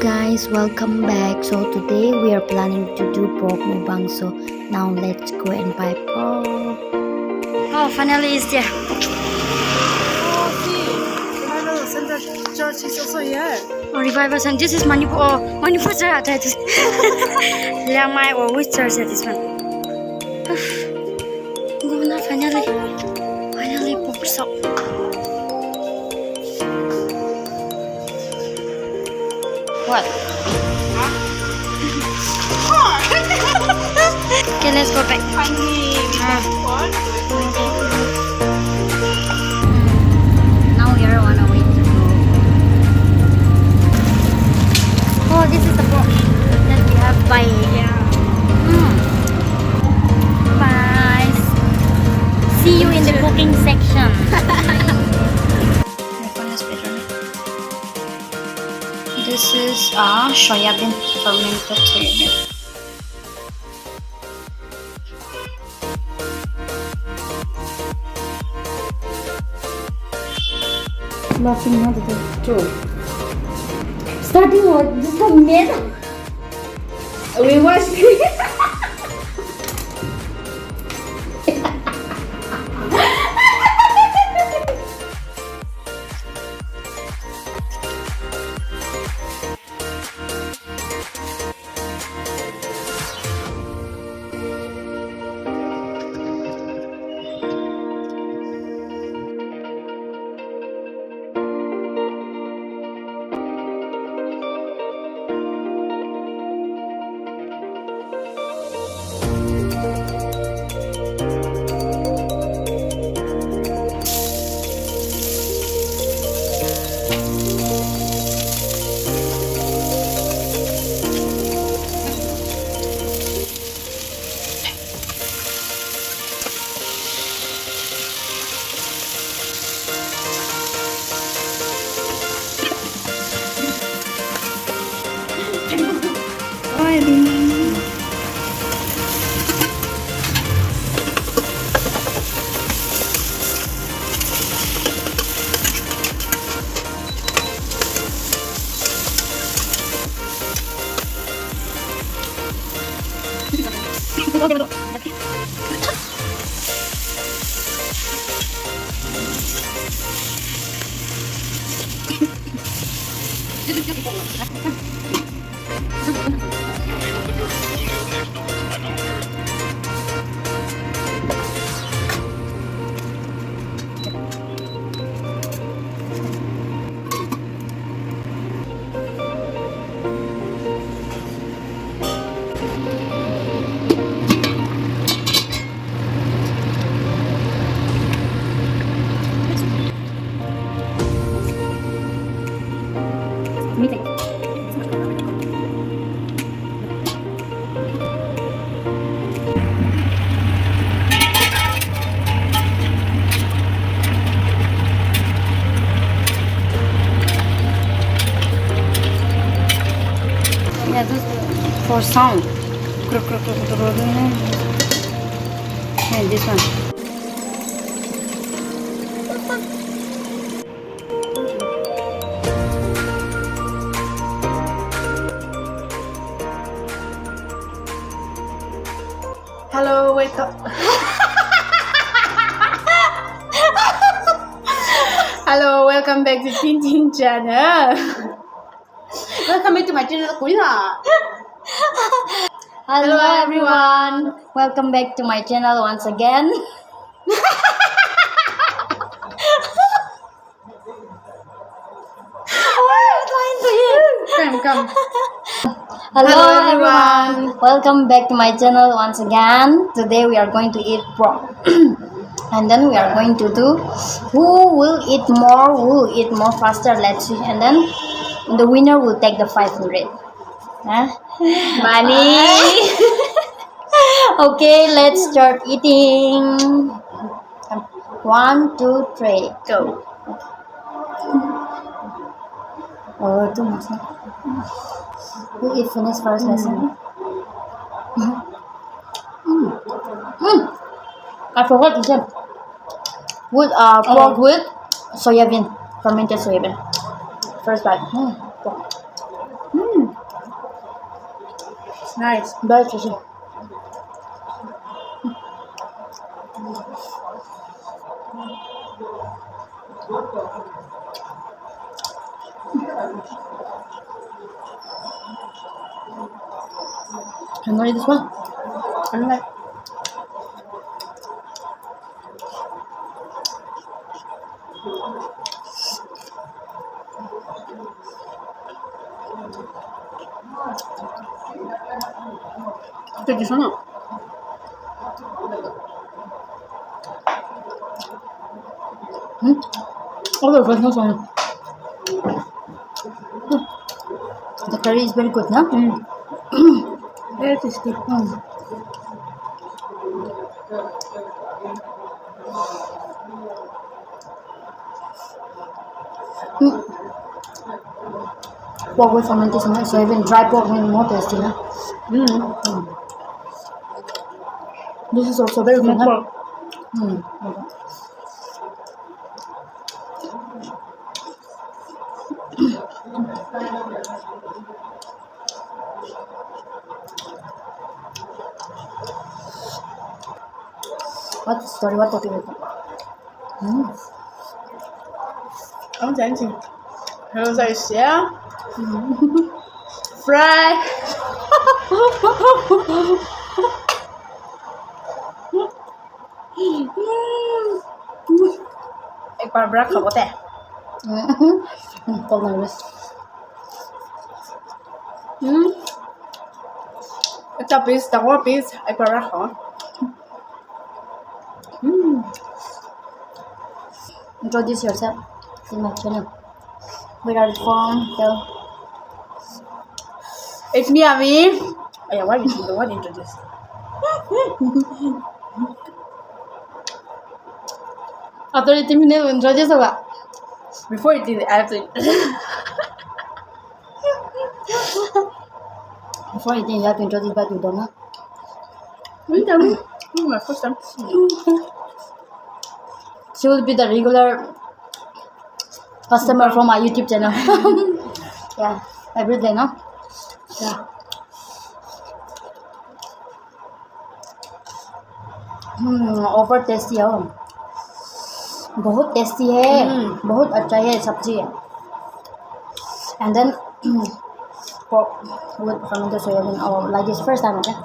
Guys, welcome back. So today we are planning to do pork mukbang. So now let's go and buy pork. Oh, finally it's there. Oh, see. Hello, Center Church is also here. Oh, revival and this is Manipur. Oh, Manipur church. Lamai or which church is this one? Go now, finally pork shop. What? Okay, let's go back. Finally, we have pork. Now we are on our way to go. Oh, this is the pork that we have by here. Bye. See you in the cooking section. This is soyabean fermented soyabean. Laughing not the two. Starting with just a minute. We watch. Yeah, this for sound. And this one. Hello, wake up. Hello, welcome back to Tintin channel. Welcome back to my channel, Kuya. Hello everyone. Welcome back to my channel once again. What are you trying to eat? Come. Hello everyone. Welcome back to my channel once again. Today we are going to eat pork. And then we are going to do who will eat more faster, let's see. And then the winner will take the 500. Huh? Money. Okay, let's start eating. 1, 2, 3, go. Oh, too much. Who eat finish first, let's see. I forgot to say. With pork with soyabean, fermented soyabean. First bite. Nice. Very tasty. Can I eat this one? Ano na? Ito, gusto na. Oh, the first one. The curry is very good, no? Very tasty. Pork with fermentation, so even dry pork is more tasty, no? This is also very good, no? What story? What topic is it? I'm dancing. I was like, yeah. Fry. एक बार बड़ा खाते हैं. Pork nervous. It's a piece, the whole piece. एक बार बड़ा खाओ. Introduce yourself in my channel. Where are you from? Tell. It's me, Ami. Oh yeah, why did you don't want to introduce? After eating, you will introduce yourself. Before eating, I have to. Before eating, you have to introduce, but you don't know. Tell me. My first time. She will be the regular customer from my YouTube channel. Yeah, every day, no? Yeah. Over tasty है वो, बहुत tasty है, बहुत अच्छा है सब्जी है. And then pork with fermented soyabean, or like this first time, okay?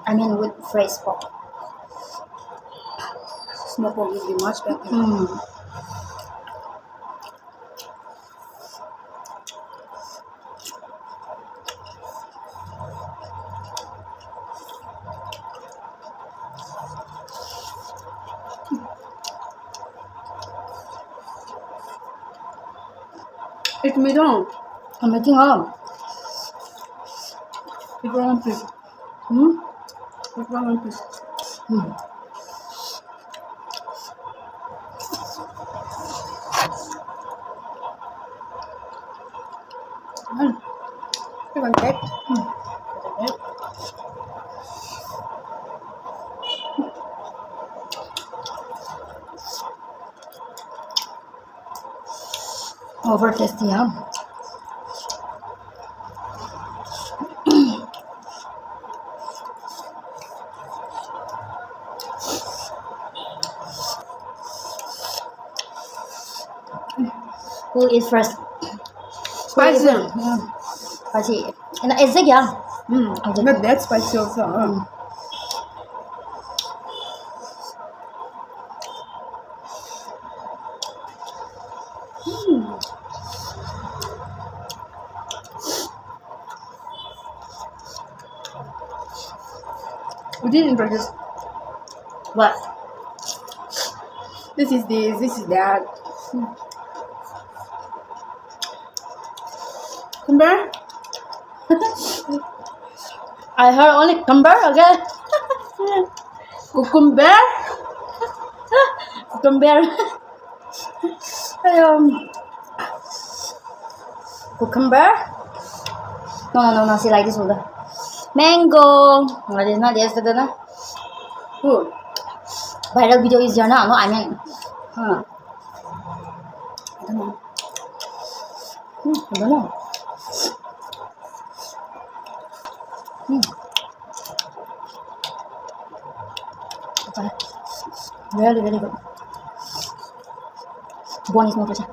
I mean with fresh pork. Smoked pork will be much better. It's me down. I'm making up. It's one piece. It's one piece. You want cake? Over tasty, huh? Who eat first? Spicy. Spicy. And is it yeah? Not that spicy also. We didn't introduce. What? This is this. This is that. Remember? I heard only cucumber again. Cucumber. Cucumber. Cucumber? No. See like this one. Mango. That is not yesterday, na? Who? Viral video is there now? No, I mean. I don't know. I don't know. Very, very good. Bone is more pressure.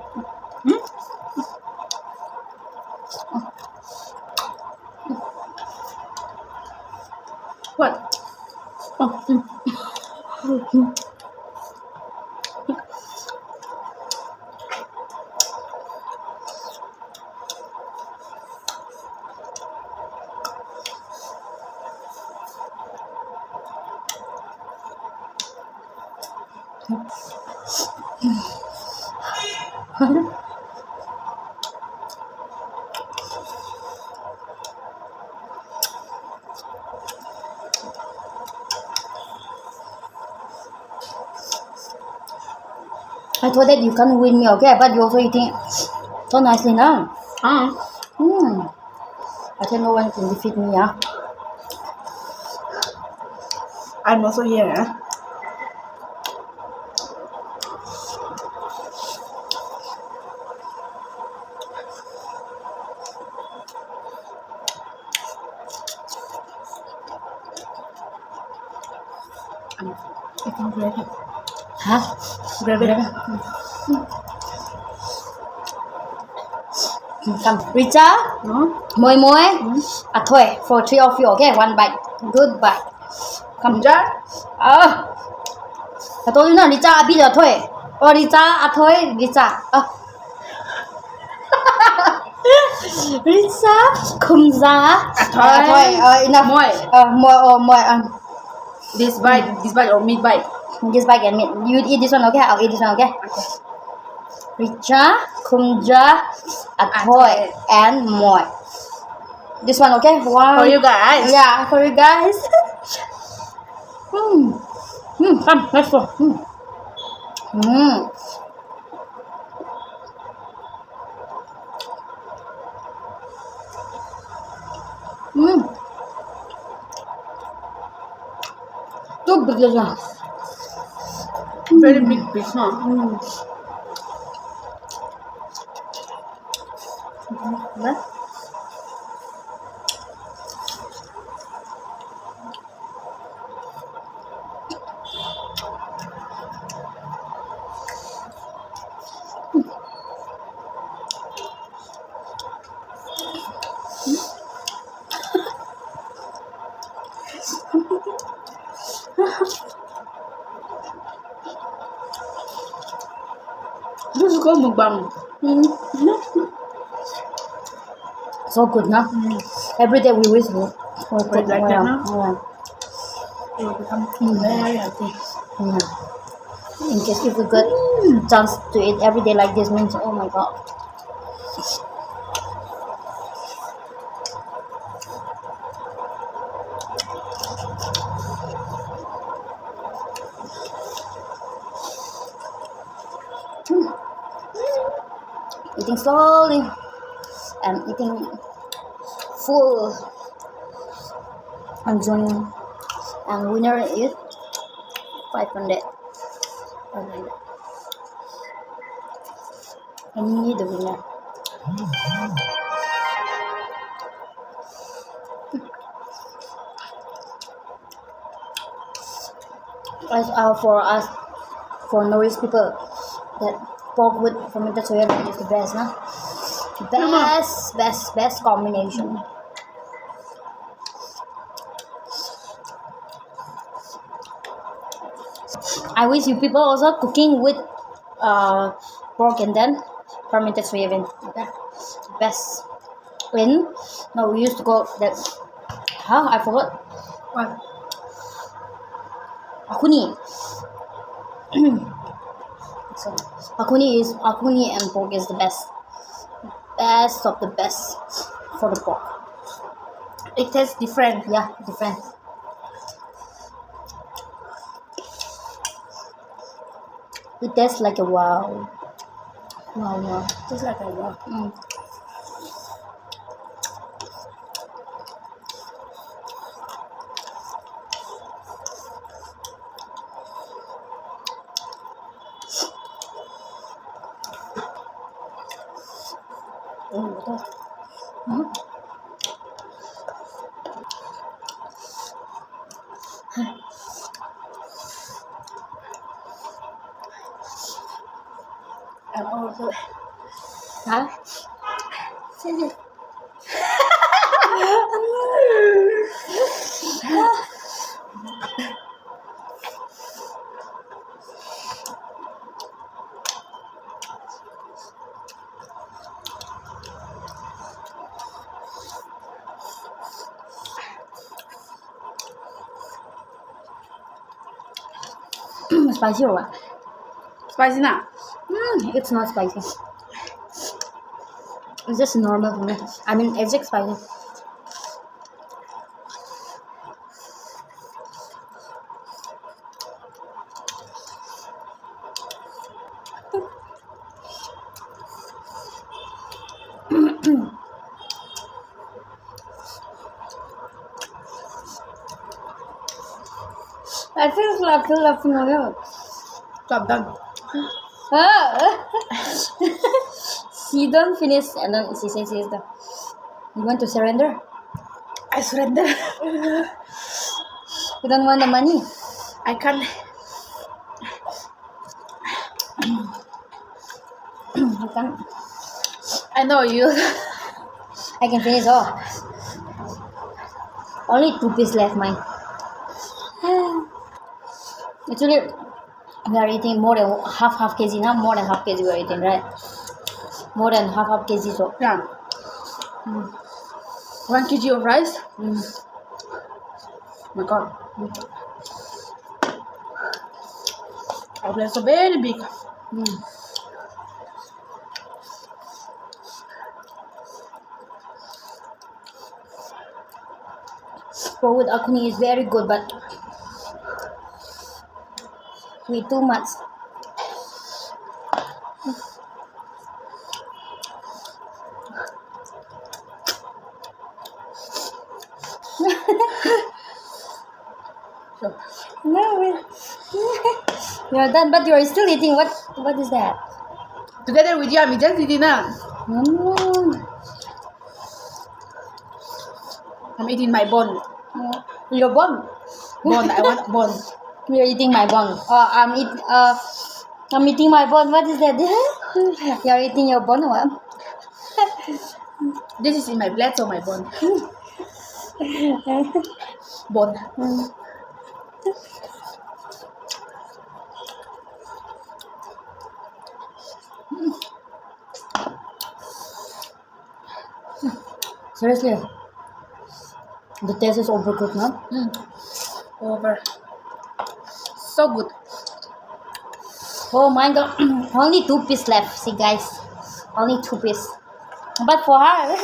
What? I thought that you can't win me, okay? But you also eating so nicely now. I think no one can defeat me, yeah. I'm also here. I can grab it. Hả? Grab it. Come, Richa, moi moi. Thôi, for 3 of you, okay? One bite, good bite. Come, Richa? I told you na, Richa, abi là thôi. Oh, Richa, thôi, Richa. Richa, không ra. Thôi, enough. Moi. This bite or meat bite? This bite and meat. You eat this one, okay? I'll eat this one, okay? Richa, kumja, atoy, and moi. This one, okay? One. For you guys. Yeah, for you guys. Come, let's go. Too big this one. Very big piece, huh? This is called mukbang. So good, no? Every day we wish we'll Like that, no? Yeah. It will become very healthy. In case if we get chance to eat every day like this means, oh my god. Eating slowly and eating full, enjoying, and winner is 500. I need the winner. As for Norwich people, that pork with fermented soyabean is the best, no? Best combination. I wish you people also cooking with pork and then fermented soyabean. Okay, best. No, we used to go that. I forgot. What? Akuni. So akuni and pork is the best of the best for the pork. It tastes different. Yeah, different. It tastes like a wow. Tastes like a wow. Hả? Spicy or what? Spicy na. It's not spicy. It's just normal for me. I mean, it's just spicy. I feel laughing on you. Stop done. She don't finish and then she says you want to surrender? I surrender. You don't want the money? I can't. You can't. I know you. I can finish all. Only 2 pieces left mine. Actually, we are eating more than half kg now. More than half kg we are eating, right? More than half kg so. Yeah. 1 kg of rice. Oh my god. Our plate is so very big. Pork with akuni is very good, but we too much. So, No, you are done, but you are still eating. What is that? together with you, I'm just eating na. I'm eating my bone. Your bone. Bone. I want bone. You're eating my bone. I'm eating my bone. What is that? You're eating your bone, what? This is in my plate, so my bone. Bone. Seriously, the taste is overcooked, no? Over. So good. Oh my god, only 2 pieces left. See, guys, only 2 pieces. But for her,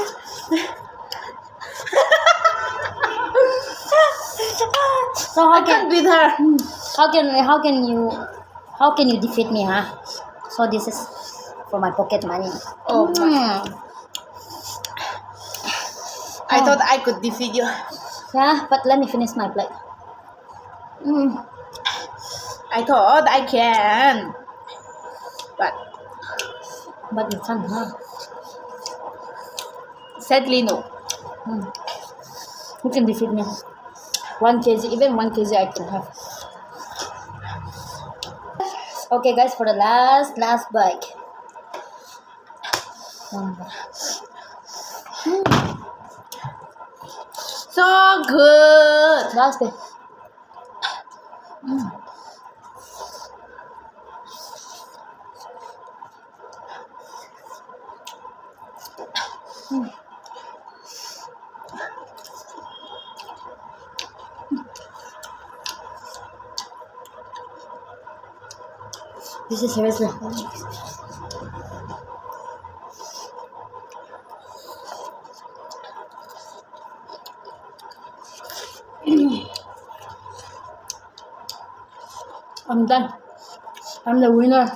so I can't beat her. how can you defeat me, huh? So this is for my pocket money. Oh my. I thought I could defeat you. Yeah, but let me finish my plate. I thought I can. But you can't, huh? Sadly, no. Who can defeat me? 1 kg, even 1 kg I can have. Okay, guys, for the last bite. So good. Last bite. This is seriously. I'm done. I'm the winner.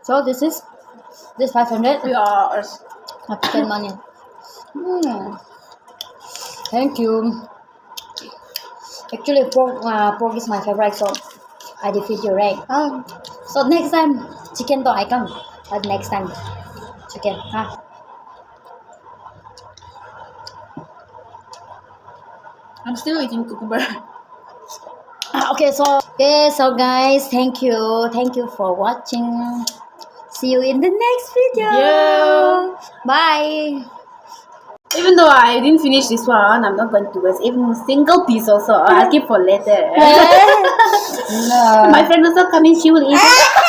So this 500. Yours. My pocket money. Thank you. Actually, pork is my favorite, so I defeat you, right? So next time, chicken to I come. But next time, chicken. I'm still eating cucumber. Okay, so guys, thank you for watching. See you in the next video. Yeah. Bye. Even though I didn't finish this one, I'm not going to waste even a single piece also. I'll keep for later. No. My friend also coming, she will eat it.